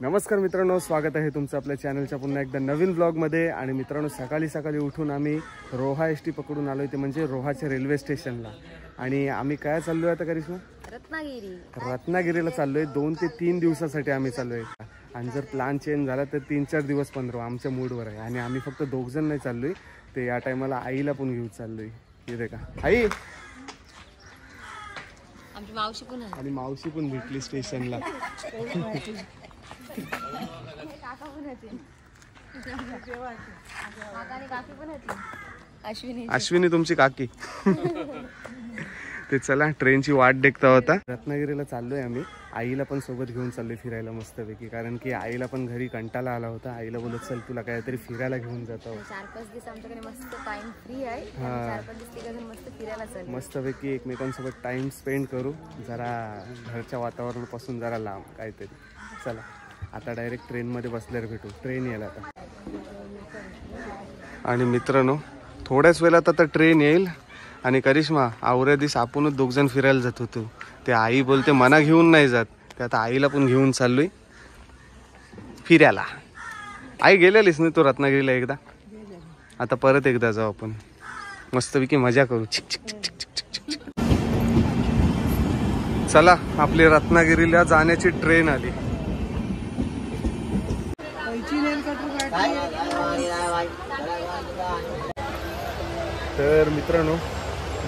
नमस्कार मित्रांनो, स्वागत आहे तुमचं आपल्या चॅनलच्या पुन्हा एकदा नवीन ब्लॉगमध्ये। आणि मित्रांनो, सकाळी सकाळी उठून आम्ही रोहा एसटी पकडून आलोय, ते म्हणजे रोहाच्या रेल्वे स्टेशनला। आणि आम्ही काय चाललोय आता करिश्मा? रत्नागिरीला चाललोय। 2 ते 3 दिवसासाठी आम्ही चाललोय। आणि जर प्लॅन चेंज झाला तर 3-4 दिवस पण राहू, आमच्या मूडवर आहे। आणि आम्ही फक्त 2 जण नाही चाललोय, ते या टायमाला आईला पण घेऊन चाललोय। इथे का आई आमची मावशी पण आहे आणि मावशी पण भेटली स्टेशनला। अश्विनी तुमची काकी। ते चला, ट्रेनची वाट देखता होता। रत्नागिरीला चाललोय आम्ही, आईला पण सोबत घेऊन चाललोय फिरायला मस्तपैकी, कारण की आईला पण घरी कंटाळा आला होता। आईला बोलत चल तुला काहीतरी फिरायला घेऊन जातो। 4-5 दिवस आमच्याकडे मस्त टाइम फ्री आहे। 4-5 दिवस तिघं मस्त फिरायला चाललो, मस्तपैकी एकमेकांसोबत टाइम स्पेंड करू, जरा घरच्या वातावरणापासून जरा लांब काहीतरी। चला आता डायरेक्ट ट्रेनमध्ये बसल्यावर भेटू, ट्रेन येईल आता। आणि मित्रांनो, थोड्याच वेळात आता ट्रेन येईल। आणि करिश्मा, आवऱ्या दिवस आपणच 2 जण फिरायला जात होतो, ते आई बोलते मना घेऊन नाही जात, ते आता आईला पण घेऊन चाललोय फिरायला। आई गेलेलीस ना तू रत्नागिरीला एकदा, आता परत एकदा जाऊ आपण, मस्तपैकी मजा करू। चला, आपली रत्नागिरीला जाण्याची ट्रेन आली। तर मित्रांनो,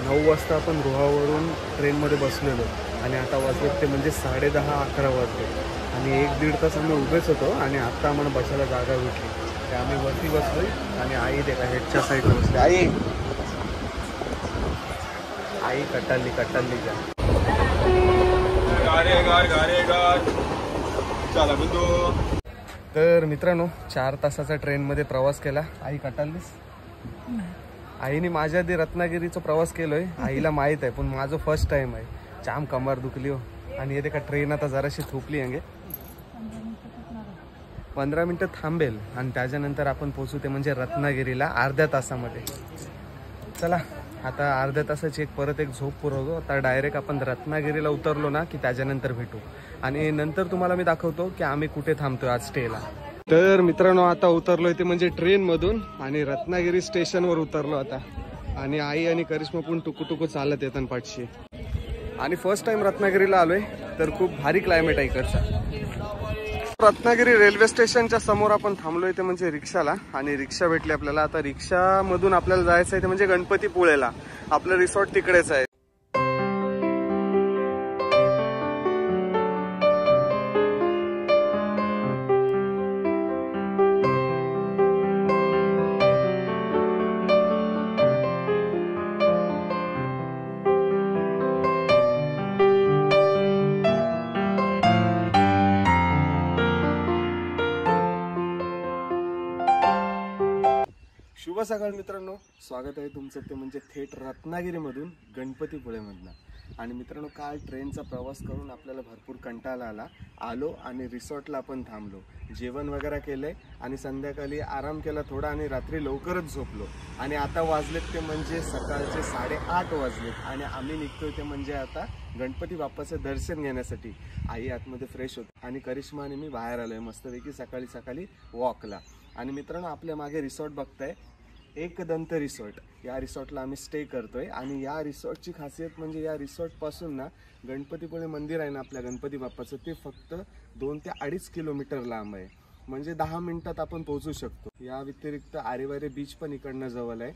9 वाजता आपण रोहावरून ट्रेनमध्ये बसलेलो आणि आता वाजले ते म्हणजे 10:30-11 वाजले। आणि 1-1.5 तास आम्ही उभेच होतो आणि आता आम्हाला बसायला जागा भेटली, ते आम्ही वरती बसलोय। आणि आई देखा हेडच्या साईडला बसली। आई कटाली जा। तर मित्रांनो, 4 तासाचा ट्रेनमध्ये प्रवास केला। आई कटालीस? आईने माझ्या आधी रत्नागिरीचा प्रवास केलोय, आईला माहित आहे, पण माझं फर्स्ट टाइम आहे। जाम कमर दुखली हो। आणि येते का ट्रेन आता जराशी थोपली आहे, 15 मिनिटं थांबेल आणि त्याच्यानंतर आपण पोहोचू, ते म्हणजे रत्नागिरीला अर्ध्या तासामध्ये। चला आता अर्ध्या तासाची परत एक झोप पुरवतो, आता डायरेक्ट आपण रत्नागिरीला उतरलो ना की त्याच्यानंतर भेटू। आणि नंतर तुम्हाला मी दाखवतो की आम्ही कुठे थांबतोय आज स्टेला। तर मित्रांनो, आता उतरलोय ते म्हणजे ट्रेन मधून आणि रत्नागिरी स्टेशनवर उतरलो आता। आणि आई आणि करिश्मा पण टुकू चालत येतात पाठशी। आणि फर्स्ट टाइम रत्नागिरीला आलोय, तर खूप भारी क्लायमेट आहे इकडचा। रत्नागिरी रेल्वे स्टेशनच्या समोर आपण थांबलोय ते म्हणजे रिक्षाला, आणि रिक्षा भेटली आपल्याला। आता रिक्षा मधून आपल्याला जायचं आहे ते म्हणजे गणपतीपुळेला, आपलं रिसॉर्ट तिकडेच आहे। शुभ सकाळ मित्रांनो, स्वागत आहे तुमचं ते म्हणजे थेट रत्नागिरीमधून गणपतीपुळेमधनं। आणि मित्रांनो, काल ट्रेनचा प्रवास करून आपल्याला भरपूर कंटाळा आलो आणि रिसॉर्टला आपण थांबलो, जेवण वगैरे केलंय आणि संध्याकाळी आराम केला थोडा आणि रात्री लवकरच झोपलो। आणि आता वाजलेत ते म्हणजे सकाळचे 8:30 वाजलेत आणि आम्ही निघतोय ते म्हणजे आता गणपती बाप्पाचं दर्शन घेण्यासाठी। आई आतमध्ये फ्रेश होत आणि करिश्मा आणि मी बाहेर आलोय मस्तपैकी सकाळी वॉकला। आणि मित्रांनो, आपल्या मागे रिसॉर्ट बघताय, एकदंत रिसॉर्ट। या रिसॉर्टला आम्ही स्टे करतोय आणि या रिसॉर्टची खासियत म्हणजे या रिसॉर्टपासून ना गणपतीपुळे मंदिर आहे ना आपल्या गणपती बाप्पाचं, ते फक्त 2 ते 2.5 किलोमीटर लांब आहे, म्हणजे 10 मिनिटात आपण पोहोचू शकतो। या व्यतिरिक्त आरेवारे बीच पण इकडनं जवळ आहे।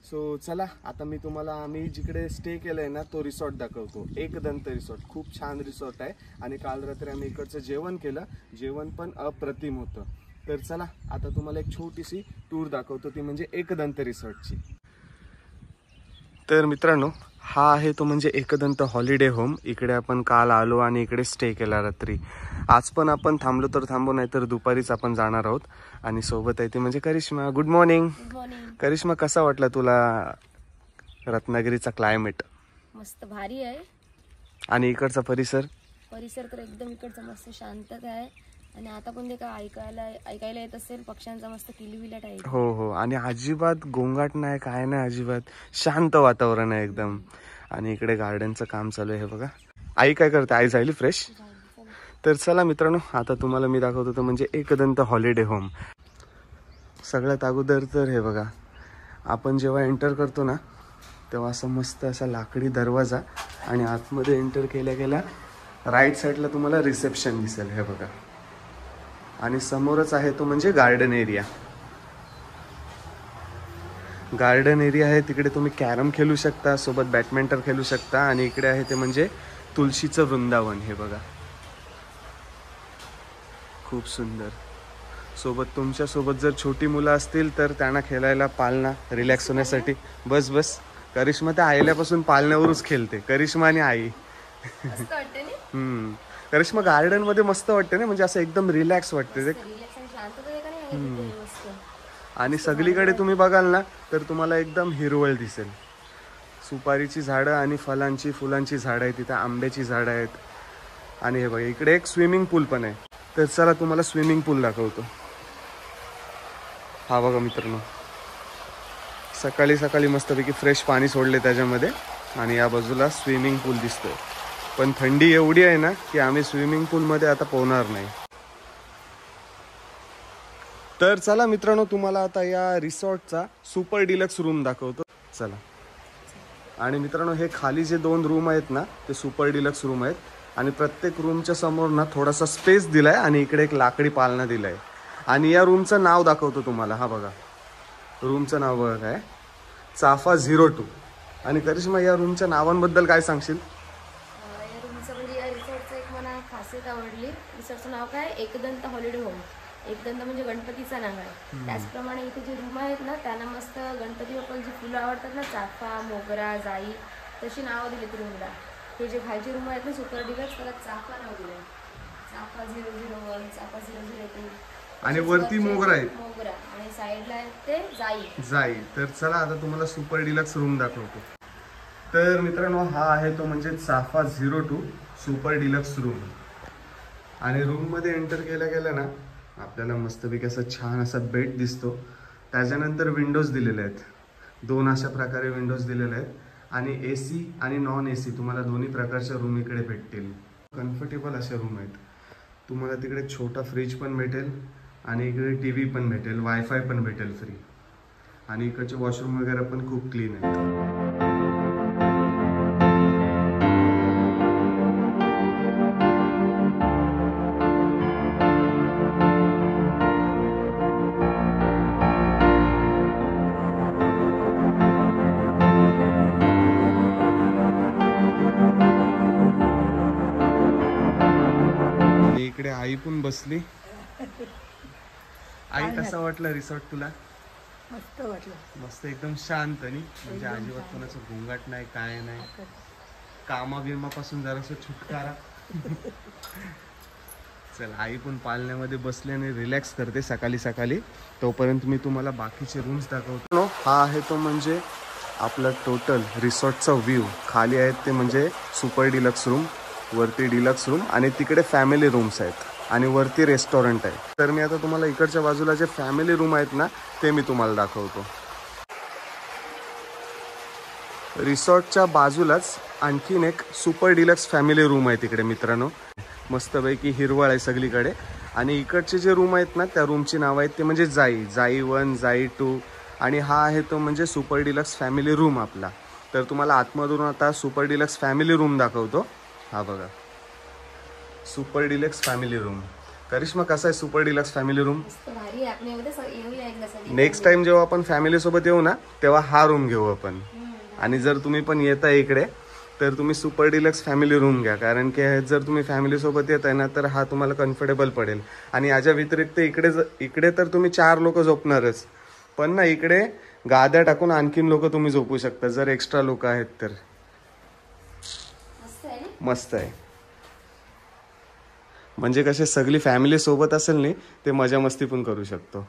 सो चला, आता मी तुम्हाला आम्ही जिकडे स्टे केलंय ना तो रिसॉर्ट दाखवतो। एकदंत रिसॉर्ट खूप छान रिसॉर्ट आहे आणि काल रात्री आम्ही इकडचं जेवण केलं, जेवण पण अप्रतिम होतं। तर चला आता तुम्हाला एक छोटीशी टूर दाखवतो, ती म्हणजे एकदंत रिसॉर्टची। तर मित्रांनो, हा आहे तो म्हणजे एकदंत हॉलिडे होम। इकडे आपण काल आलो आणि इकडे स्टे केला रात्री। आज पण आपण थांबलो तर थांबू, नाही तर दुपारीच आपण जाणार आहोत। आणि सोबत आहे ती म्हणजे करिश्मा। गुड मॉर्निंग करिश्मा, कसा वाटला तुला रत्नागिरीचा क्लायमेट? मस्त भारी आहे। आणि इकडचा परिसर तर एकदम इकडचा मस्त शांतता आहे। आणि आता पण ते काय ऐकायला येत असेल, पक्ष्यांचा मस्त किलबिलाट आहे। हो, आणि अजिबात गोंगाट नाही, काय नाही, अजिबात शांत वातावरण आहे एकदम। आणि इकडे गार्डनचं काम चालू आहे, हे बघा। आई काय करते? आई झाली फ्रेश? तर चला मित्रांनो, आता तुम्हाला मी दाखवतो तो म्हणजे एकदंत हॉलिडे होम. सगळ्यात अगोदर तर हे बघा, आपण जेव्हा एंटर करतो ना तेव्हा असं मस्त असा लाकडी दरवाजा आणि आतमध्ये एंटर केल्या गेल्या राईट साईडला तुम्हाला रिसेप्शन दिसेल. हे बघा, आणि समोरच आहे तो म्हणजे गार्डन एरिया. गार्डन एरिया आहे, तिकडे तुम्ही कॅरम खेळू शकता, सोबत बॅडमिंटन खेळू शकता. आणि इकडे आहे ते म्हणजे तुळशीचं वृंदावन. हे बघा, खूप सुंदर. सोबत तुमच्यासोबत जर छोटी मुलं असतील तर त्यांना खेळायला पाळणा, रिलॅक्स होण्यासाठी. बस बस, करिश्मा त्या आयल्यापासून पाळण्यावरच खेळते, करिश्मा आणि आई. मस्त वाटते ना. करिश्मा गार्डन मध्ये मस्त वाटते ना, म्हणजे असं एकदम रिलॅक्स वाटते ते. आणि सगळीकडे तुम्ही बघाल ना तर तुम्हाला एकदम हिरवळ दिसेल. सुपारीची झाडं आणि फलांची फुलांची झाडं आहेत, तिथे आंब्याची झाडं आहेत. आणि हे बघा, इकडे एक स्विमिंग पूल पण आहे. तर चला तुम्हाला स्विमिंग पूल दाखवतो. हा बघा मित्रांनो, सकाळी सकाळी मस्तपैकी फ्रेश पाणी सोडले त्याच्यामध्ये. आणि या बाजूला स्विमिंग पूल दिसतोय. पण थंडी एवढी आहे ना की आम्ही स्विमिंग पूलमध्ये आता पोहणार नाही. तर चला मित्रांनो, तुम्हाला आता या रिसॉर्टचा सुपर डिलक्स रूम दाखवतो. चला. आणि मित्रांनो, हे खाली जे 2 रूम आहेत ना ते सुपर डिलक्स रूम आहेत. आणि प्रत्येक रूमच्या समोर ना थोडासा स्पेस दिलाय आणि इकडे एक लाकडी पाळणा दिलाय. आणि या रूमचं नाव दाखवतो तुम्हाला. हा बघा, रूमचं नाव बघा काय, चाफा 02. आणि करिश्मा, या रूमच्या नावांबद्दल काय सांगशील? या रूमचं म्हणजे या रिसॉर्टचं एक मला खासियत आवडली. रिसॉर्टचं नाव काय, एकदंत हॉलिडे होम. एकदंत म्हणजे गणपतीचं नाव आहे. त्याचप्रमाणे इथे जे रूम आहेत ना त्यांना मस्त गणपती बाप्पाला जी फुलं आवडतात ना, चाफा, मोगरा, जाई, तशी नावं दिलीत रूमला. हे जे खालचे रूम आहेत ना सुपर डिलक्स, त्याला चाफा नाव दिलं. चाफा 001, चाफा 002. आणि वरती मोगरा आहे. मोगरा. आणि साईडला आहे ते जाई. तर चला आता तुम्हाला सुपर डिलक्स रूम दाखवतो. तर मित्रांनो, हा आहे तो म्हणजे चाफा 02 सुपर डिलक्स रूम. आणि रूम मध्ये एंटर केल्या गेल्या ना आपल्याला मस्तपैकी असं छान असा बेड दिसतो. त्याच्यानंतर विंडोज दिलेले आहेत, 2 अशा प्रकारे विंडोज दिलेले आहेत. आणि AC आणि नॉन AC तुम्हाला दोन्ही प्रकारच्या रूम इकडे भेटतील. कम्फर्टेबल अशा रूम आहेत. तुम्हाला तिकडे छोटा फ्रीज पण भेटेल आणि इकडे TV पण भेटेल, वायफाय पण भेटेल फ्री. आणि इकडचे वॉशरूम वगैरे पण खूप क्लीन आहेत. इकडे आई पण बसली. आई, कसं वाटलं रिसॉर्ट तुला? मस्त वाटलं. मस्त, एकदम शांत. आणि म्हणजे अजिबात कोणाचं घोंगाट नाही, काय नाही. कामा बिमापासून जरासं छुटकारा. चल, आई पण पाळण्यामध्ये बसली आणि रिलॅक्स करते सकाळी सकाळी. तोपर्यंत मी तुम्हाला बाकीचे रूम्स दाखवतो. हा आहे तो म्हणजे आपला टोटल रिसॉर्टचा व्ह्यू. खाली आहेत ते म्हणजे सुपर डिलक्स रूम, वरती डिलक्स रूम आणि तिकडे फॅमिली रूम्स आहेत आणि वरती रेस्टॉरंट आहे. तर मी आता तुम्हाला इकडच्या बाजूला जे फॅमिली रूम आहेत ना ते मी तुम्हाला दाखवतो. रिसॉर्टच्या बाजूलाच आणखीन एक सुपर डिलक्स फॅमिली रूम आहे तिकडे मित्रांनो. मस्तपैकी हिरवळ आहे सगळीकडे. आणि इकडचे जे रूम आहेत ना त्या रूमची नाव आहेत ते म्हणजे जाई 1, जाई 2. आणि हा आहे तो म्हणजे सुपर डिलक्स फॅमिली रूम आपला. तर तुम्हाला आतमधून आता सुपर डिलक्स फॅमिली रूम दाखवतो. हा बघा, super deluxe family room. Karishma, कसा आहे super deluxe family room? Next time जेव्हा आपण फॅमिली सोबत येऊ ना तेव्हा हा रूम घेऊ आपण. आणि जर तुम्ही पण येता इकडे तर तुम्ही सुपर डिलक्स फॅमिली रूम घ्या, कारण की जर तुम्ही फॅमिली सोबत येत आहे ना तर हा तुम्हाला कम्फर्टेबल पडेल. आणि याच्या व्यतिरिक्त इकडे तर तुम्ही 4 लोक झोपणारच, पण ना इकडे गाद्या टाकून आणखीन लोक तुम्ही झोपू शकता जर एक्स्ट्रा लोक आहेत तर. मस्त आहे. म्हणजे कसे सगळी फॅमिली सोबत असेल नाही ते मजा मस्ती पण करू शकतो.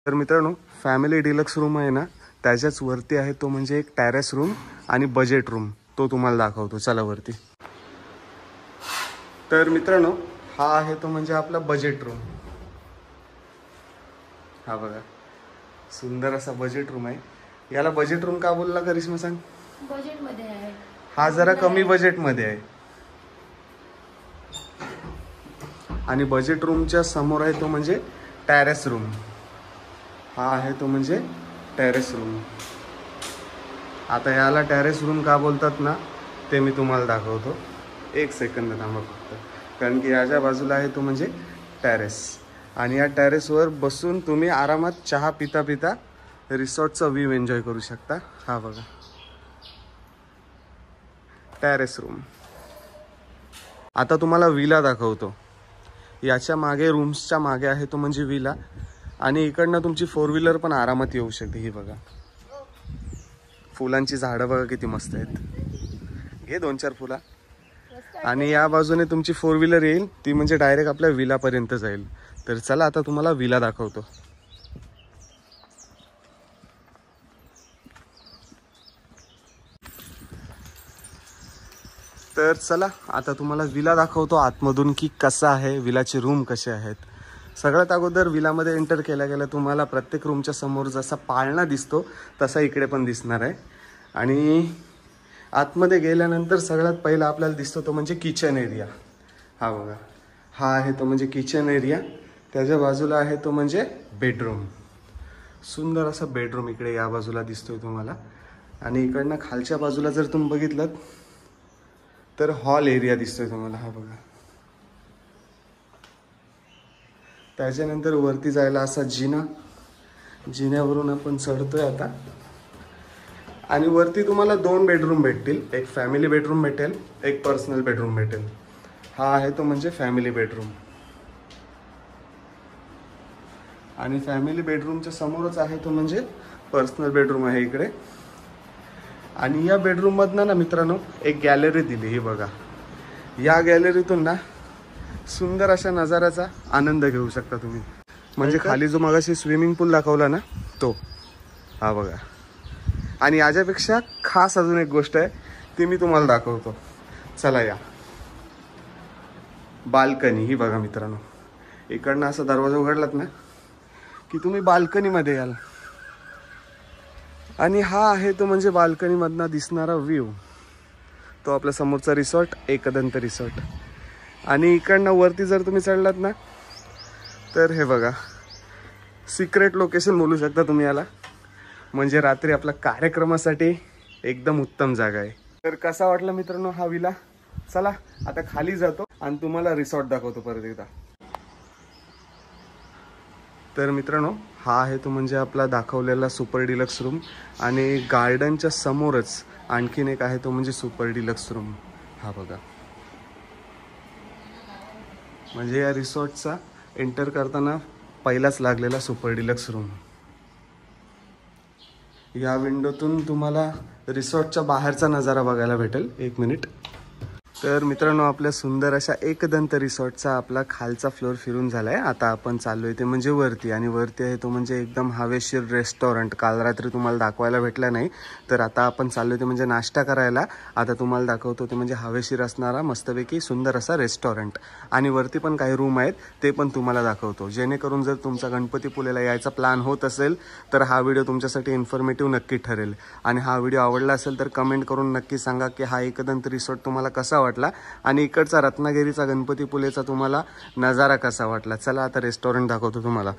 तर मित्रांनो, फॅमिली डिलक्स रूम आहे ना त्याच्याच वरती आहे तो म्हणजे एक टेरेस रूम आणि बजेट रूम. तो तुम्हाला दाखवतो. चला वरती. तर मित्रांनो, हा आहे तो म्हणजे आपला बजेट रूम. हा बघा सुंदर असा बजेट रूम आहे. याला बजेट रूम का बोलला करिश्मा सांग? बजेट मध्ये आहे. हा जरा कमी बजेट मध्ये आहे. आणि बजेट रूमच्या समोर आहे तो म्हणजे टेरेस रूम. हा आहे तो म्हणजे टेरेस रूम. आता याला टेरेस रूम का बोलतात ना ते मी तुम्हाला दाखवतो. एक सेकंद थांबा फक्त. कारण की याच्या बाजूला आहे तो म्हणजे टेरेस. आणि या टेरेसवर बसून तुम्ही आरामात चहा पिता पिता रिसॉर्टचा व्ह्यू एन्जॉय करू शकता. हा बघा टेरेस रूम. आता तुम्हाला विला दाखवतो. याच्या मागे रूम्सच्या मागे आहे तो म्हणजे विला. आणि इकडनं तुमची 4 व्हीलर पण आरामात येऊ शकते. ही बघा फुलांची झाडं बघा किती मस्त आहेत. घे 2-4 फुला. आणि या बाजूने तुमची 4 व्हीलर येईल ती म्हणजे डायरेक्ट आपल्या विलापर्यंत जाईल. तर चला आता तुम्हाला विला दाखवतो. तर चला आता तुम्हाला विला दाखवतो आतमधून की कसा आहे, विलाचे रूम कसे आहेत. सगळ्यात अगोदर विलामध्ये एंटर केल्या गेल्या तुम्हाला प्रत्येक रूमच्या समोर जसा पाळणा दिसतो तसा इकडे पण दिसणार आहे. आणि आतमध्ये गेल्यानंतर सगळ्यात पहिला आपल्याला दिसतो तो म्हणजे किचन एरिया. हा बघा हा आहे तो म्हणजे किचन एरिया. त्याच्या बाजूला आहे तो म्हणजे बेडरूम. सुंदर असा बेडरूम इकडे या बाजूला दिसतोय तुम्हाला. आणि इकडनं खालच्या बाजूला जर तुम्ही बघितलं तर हॉल एरिया दिसतोय तुम्हाला. हा बघा त्याच्यानंतर वरती जायला असा जिना. जिन्यावरून आपण चढतोय आता. आणि वरती तुम्हाला 2 बेडरूम भेटतील. एक फॅमिली बेडरूम भेटेल, एक पर्सनल बेडरूम भेटेल. हा आहे तो म्हणजे फॅमिली बेडरूम. आणि फॅमिली बेडरूमच्या समोरच आहे तो म्हणजे पर्सनल बेडरूम आहे इकडे. आणि या बेडरूम मधनं ना मित्रांनो एक गॅलरी दिली. ही बघा या गॅलरीतून ना सुंदर अशा नजाऱ्याचा आनंद घेऊ शकता तुम्ही. म्हणजे खाली जो मगाशी स्विमिंग पूल दाखवला ना तो. हा बघा. आणि याच्यापेक्षा खास अजून एक गोष्ट आहे ती मी तुम्हाला दाखवतो. चला या. बाल्कनी. ही बघा मित्रांनो इकडनं असा दरवाजा उघडलात ना की तुम्ही बाल्कनीमध्ये याल. आणि हा आहे तो म्हणजे बाल्कनीमधनं दिसणारा व्ह्यू. तो आपल्या समोरचा रिसॉर्ट एकदंत रिसॉर्ट. आणि इकडनं वरती जर तुम्ही चढलात ना तर हे बघा सिक्रेट लोकेशन बोलू शकता तुम्ही याला. म्हणजे रात्री आपल्या कार्यक्रमासाठी एकदम उत्तम जागा आहे. तर कसा वाटला मित्रांनो हा विला? चला आता खाली जातो आणि तुम्हाला रिसॉर्ट दाखवतो परत एकदा. तर मित्रांनो हा आहे तो म्हणजे आपला दाखवलेला सुपर डिलक्स रूम. आणि गार्डनच्या समोरच आणखीन एक आहे तो म्हणजे सुपर डिलक्स रूम. हा बघा म्हणजे या रिसॉर्टचा एंटर करताना पहिलाच लागलेला सुपर डिलक्स रूम. या विंडोतून तुम्हाला रिसॉर्टच्या बाहेरचा नजारा बघायला भेटेल. 1 मिनिट. तर मित्रांनो आपल्या सुंदर अशा एकदंत रिसॉर्टचा आपला खालचा फ्लोअर फिरून झालाय. आता आपण चाललोय ते म्हणजे वरती. आणि वरती आहे तो म्हणजे एकदम हवेशीर रेस्टॉरंट. काल रात्री तुम्हाला दाखवायला भेटला नाही तर आता आपण चाललोय ते म्हणजे नाश्ता करायला. आता तुम्हाला दाखवतो ते म्हणजे हवेशीर असणारा मस्तपैकी सुंदर असा रेस्टॉरंट. आणि वरती पण काही रूम आहेत ते पण तुम्हाला दाखवतो. जेणेकरून जर तुमचा गणपतीपुळेला यायचा प्लॅन होत असेल तर हा व्हिडिओ तुमच्यासाठी इन्फॉर्मेटिव्ह नक्की ठरेल. आणि हा व्हिडिओ आवडला असेल तर कमेंट करून नक्की सांगा की हा एकदंत रिसॉर्ट तुम्हाला कसा वाटला आणि इकडचा रत्नागिरीचा गणपतीपुळेचा तुम्हाला नजारा कसा वाटला. चला आता रेस्टॉरंट दाखवतो तुम्हाला.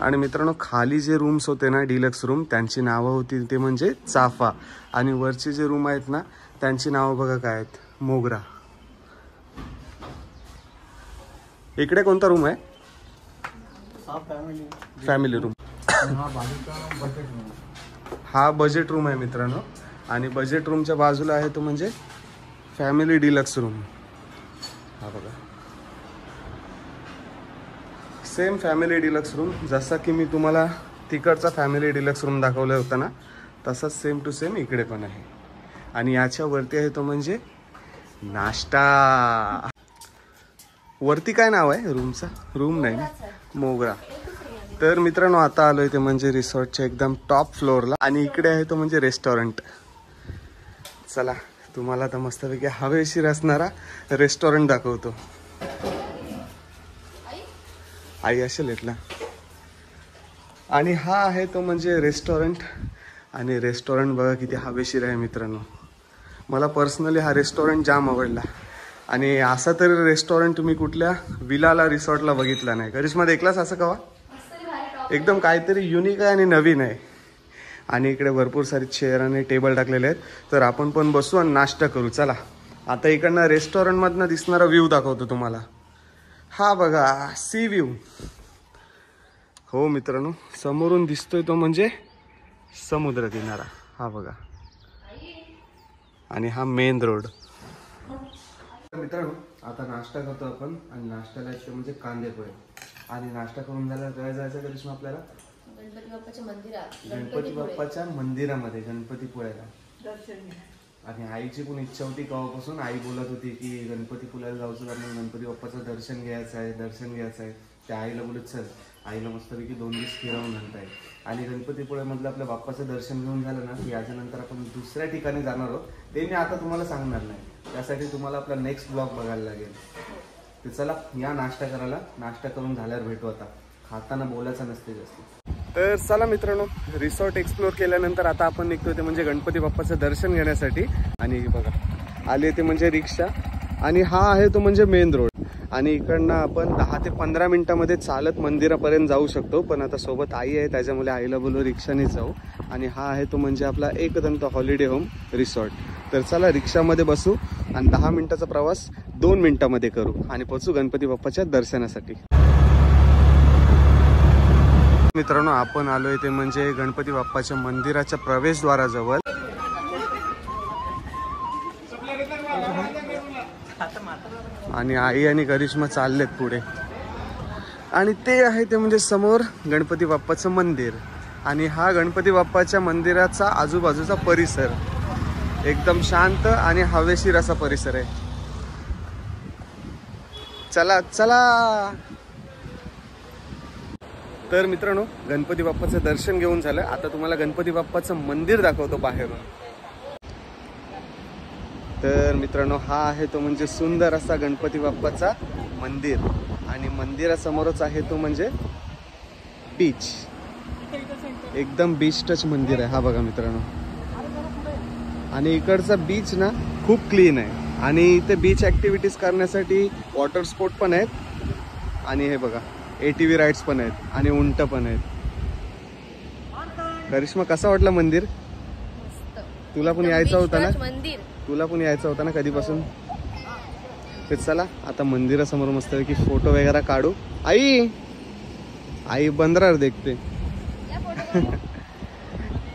आणि मित्रांनो खाली जे रूम्स होते ना डिलक्स रूम त्यांची नावं होती ते म्हणजे चाफा. आणि वरचे जे रूम आहेत ना त्यांची नावं बघा काय आहेत. मोगरा. इकडे कोणता रूम आहे? Family room. हा बजेट रूम आहे मित्रांनो. आणि बजेट रूमच्या बाजूला आहे तो म्हणजे फॅमिली डिलक्स रूम. हा बघा सेम फॅमिली डिलक्स रूम. जसा की मी तुम्हाला तिकडचा फॅमिली डिलक्स रूम दाखवला होता ना तसाच सेम टू सेम इकडे पण आहे. आणि याच्या वरती आहे तो म्हणजे नाश्ता. वरती काय नाव आहे रूमचा? रूम नाही ना मोगरा. तर मित्रांनो आता आलोय ते म्हणजे रिसॉर्टच्या एकदम टॉप फ्लोअरला. आणि इकडे आहे तो म्हणजे रेस्टॉरंट. चला तुम्हाला आता मस्तपैकी हवेशीर असणारा रेस्टॉरंट दाखवतो. आई असेल इथला. आणि हा आहे तो म्हणजे रेस्टॉरंट. आणि रेस्टॉरंट बघा किती हवेशीर आहे मित्रांनो. मला पर्सनली हा रेस्टॉरंट जाम आवडला. आणि असा तरी रेस्टॉरंट तुम्ही कुठल्या विलाला रिसॉर्टला बघितला नाही. करिश्मा देखलास असं कवा? एकदम काहीतरी युनिक आहे आणि नवीन आहे. आणि इकडे भरपूर सारी चेअर आणि टेबल टाकलेले आहेत. तर आपण पण बसू आणि नाश्ता करू. चला आता इकडनं रेस्टॉरंटमधनं दिसणारा व्ह्यू दाखवतो तुम्हाला. हा बघा सी व्ह्यू. हो मित्रांनो, समोरून दिसतोय तो म्हणजे समुद्र किनारा. हा बघा. आणि हा मेन रोड. मित्रांनो आता नाश्ता करतो आपण. आणि नाश्त्याला म्हणजे कांदे पोहे. आणि नाश्ता करून झाला काय जायचं करिश्मा आपल्याला? गणपती बाप्पाच्या मंदिरात. गणपती बाप्पाच्या मंदिरामध्ये गणपतीपुळ्याला दर्शन. आणि आईची पण इच्छा होती केव्हापासून. आई बोलत होती की गणपतीपुळ्याला जाऊचं, कारण गणपती बाप्पाचं दर्शन घ्यायचं आहे. त्या आईला बोलत चल. आईला मस्तपैकी 2 दिवस फिरवून घालताय. आणि गणपतीपुळ्यामधलं आपल्या बाप्पाचं दर्शन घेऊन झालं ना की याच्यानंतर आपण दुसऱ्या ठिकाणी जाणार आहोत. ते मी आता तुम्हाला सांगणार नाही. त्यासाठी तुम्हाला आपला नेक्स्ट ब्लॉग बघायला लागेल. तर चला या नाश्ता करायला. नाश्ता करून झाल्यावर भेटू. आता खाताना बोलायचं नसते जास्त. तर चला मित्रांनो, रिसॉर्ट एक्सप्लोर केल्यानंतर आता आपण निघतोय ते म्हणजे गणपती बाप्पाचं दर्शन घेण्यासाठी. आणि बघा आले ते म्हणजे रिक्षा. आणि हा आहे तो म्हणजे मेन रोड. आणि इकडनं आपण 10 ते 15 मिनिटांमध्ये चालत मंदिरापर्यंत जाऊ शकतो. पण आता सोबत आई आहे त्याच्यामुळे आईला बोलू रिक्षाने जाऊ. आणि हा आहे तो म्हणजे आपला एकदंत हॉलिडे होम रिसॉर्ट. तर चला रिक्षामध्ये बसू आणि 10 मिनिटाचा प्रवास 2 मिनिटांमध्ये करू आणि पोहोचू गणपती बाप्पाच्या दर्शनासाठी. मित्रांनो आपण आलोय ते म्हणजे गणपती बाप्पाच्या मंदिराच्या प्रवेशद्वाराजवळ. आणि आई आणि करिश्मा चाललेत पुढे. आणि ते आहे ते म्हणजे समोर गणपती बाप्पाचं मंदिर. आणि हा गणपती बाप्पाच्या मंदिराचा आजूबाजूचा परिसर एकदम शांत आणि हवेशीर असा परिसर आहे. चला चला. तर मित्रांनो गणपती बाप्पाचं दर्शन घेऊन झालं. आता तुम्हाला गणपती बाप्पाचं मंदिर दाखवतो बाहेरून. तर मित्रांनो हा आहे तो म्हणजे सुंदर असा गणपती बाप्पाचा मंदिर. आणि मंदिरासमोरच आहे तो म्हणजे बीच. एकदम बीच टच मंदिर आहे. हा बघा मित्रांनो. आणि इकडचा बीच ना खूप क्लीन आहे. आणि इथे बीच ऍक्टिव्हिटीज करण्यासाठी वॉटर स्पोर्ट पण आहेत. आणि हे बघा ATV राईड्स पण आहेत आणि उंट पण आहेत. करिश्मा कसा वाटला मंदिर? तुला पण यायचं होतं ना? तुला पण यायचं होतं ना कधीपासून? तर चला आता मंदिरासमोर मस्तपैकी फोटो वगैरे काढू. आई बंदरावर देखते.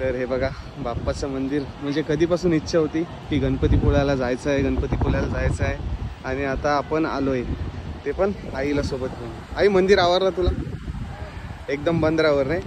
तर हे बघा बाप्पाचं मंदिर. म्हणजे कधीपासून इच्छा होती की गणपतीपुळ्याला जायचं आहे. आणि आता आपण आलोय. ते पण आईला सोबत घेऊन. आई मंदिर आवरलं तुला? एकदम बंदरावर नाही?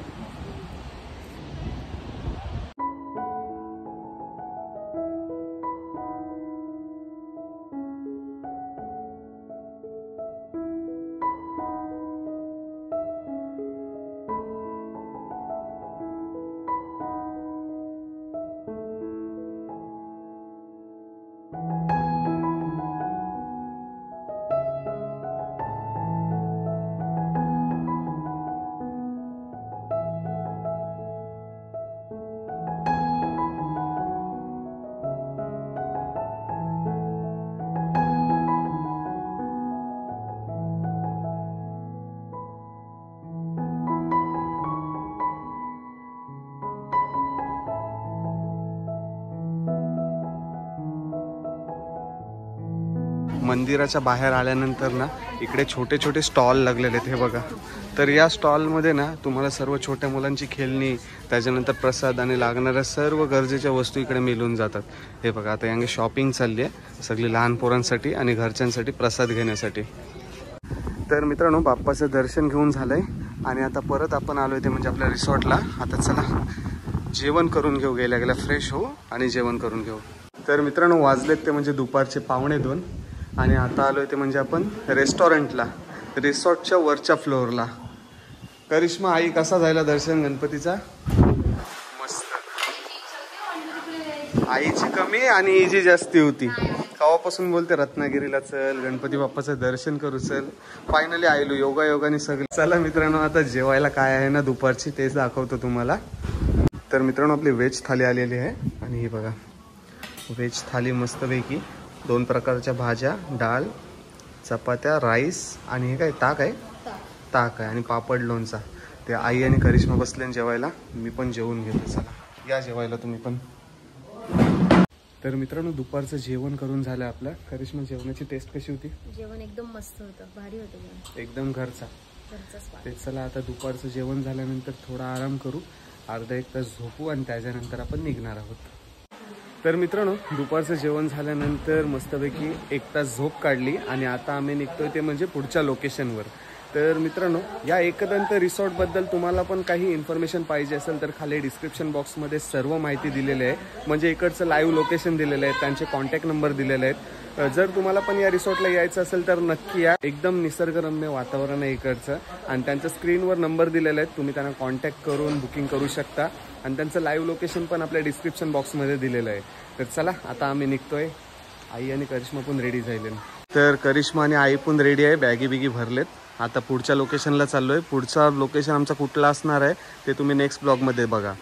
मंदिराच्या बाहेर आल्यानंतर ना इकडे छोटे छोटे स्टॉल लागलेले आहेत. हे बघा. तर या स्टॉलमध्ये ना तुम्हाला सर्व छोट्या मुलांची खेळणी, त्याच्यानंतर प्रसाद आणि लागणाऱ्या सर्व गरजेच्या वस्तू इकडे मिळून जातात. हे बघा आता यांची शॉपिंग चालली आहे सगळी लहान पोरांसाठी आणि घरच्यांसाठी प्रसाद घेण्यासाठी. तर मित्रांनो बाप्पाचं दर्शन घेऊन झालंय. आणि आता परत आपण आलोय ते म्हणजे आपल्या रिसॉर्टला. आता चला जेवण करून घेऊ. गेल्या फ्रेश होऊ आणि जेवण करून घेऊ. तर मित्रांनो वाजलेत ते म्हणजे दुपारचे 1:45. आणि आता आलोय ते म्हणजे आपण रेस्टॉरंटला, रिसॉर्टच्या वरच्या फ्लोअरला. करिश्मा आई कसा झाला दर्शन गणपतीचा? मस्त. आईची कमी आणि हिची जास्ती होती. कवापासून बोलते रत्नागिरीला चल, गणपती बाप्पाचं दर्शन करू चल. फायनली आयलो योगायोगाने सगळं. चला मित्रांनो, आता जेवायला काय आहे ना दुपारची तेच दाखवतो तुम्हाला. तर मित्रांनो, आपली व्हेज थाली आलेली आहे आणि ही बघा व्हेज थाली मस्तपैकी 2 प्रकारच्या भाज्या, डाळ, चपात्या, राईस आणि हे काय ताक आहे, ताक आहे आणि पापड लोणचा. ते आई आणि करिश्मा बसले जेवायला, मी पण जेवून घेतो. चला या जेवायला तुम्ही पण. तर मित्रांनो, दुपारचं जेवण करून झालं आपलं. करिश्मा, जेवणाची टेस्ट कशी होती? जेवण एकदम मस्त होतं, भारी होतं जेवण, एकदम घरचा. ते चला आता दुपारचं जेवण झाल्यानंतर थोडा आराम करू, अर्धा 1 तास झोपू आणि त्याच्यानंतर आपण निघणार आहोत. तर मित्रांनो, दुपारचं जेवण झाल्यानंतर मस्तपैकी 1 तास झोप काढली आणि आता आम्ही निघतोय ते म्हणजे पुढच्या लोकेशनवर. तर मित्रांनो, या एकदंत रिसॉर्टबद्दल तुम्हाला पण काही इन्फॉर्मेशन पाहिजे असेल तर खाली डिस्क्रिप्शन बॉक्समध्ये सर्व माहिती दिलेली आहे. म्हणजे इकडचं लाईव्ह लोकेशन दिलेलं आहे, त्यांचे कॉन्टॅक्ट नंबर दिलेले आहेत. जर तुम्हाला पण या रिसॉर्टला यायचं असेल तर नक्की या. एकदम निसर्गरम्य वातावरण आहे इकडचं आणि त्यांच्या स्क्रीनवर नंबर दिलेले आहेत, तुम्ही त्यांना कॉन्टॅक्ट करून बुकिंग करू शकता. आणि त्यांचं लाईव्ह लोकेशन पण आपल्या डिस्क्रिप्शन बॉक्समध्ये दिलेलं आहे. तर चला आता आम्ही निघतोय. आई आणि करिश्मा पण रेडी झाले. तर करिश्मा आणि आई पण रेडी आहे, बॅगी बिगी भरलेत. आता पुढच्या लोकेशनला चाललोय. पुढचा लोकेशन आमचा कुठला असणार आहे ते तुम्ही नेक्स्ट ब्लॉगमध्ये बघा.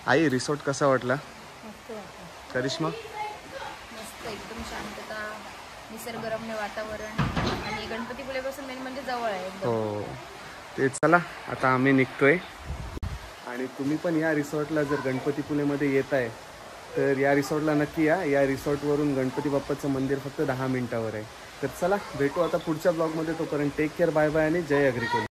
आई, रिसॉर्ट कसा वाटला? करिश्मा? मस्त, एकदम शांतता, निसर्गरम्य वातावरण आणि गणपतीपुळेपासून मेन म्हणजे जवळ आहे. हो ते. चला आता आम्ही निघतोय आणि तुम्ही पण या रिसॉर्टला जर गणपतीपुळेमध्ये येत आहे तर या रिसॉर्टला नक्की या. या रिसॉर्टवरून गणपती बाप्पाचं मंदिर फक्त 10 मिनिटावर आहे. तर चला भेटू आता पुढच्या ब्लॉगमध्ये. तोपर्यंत टेक केअर, बाय बाय आणि जय अग्रिकोल.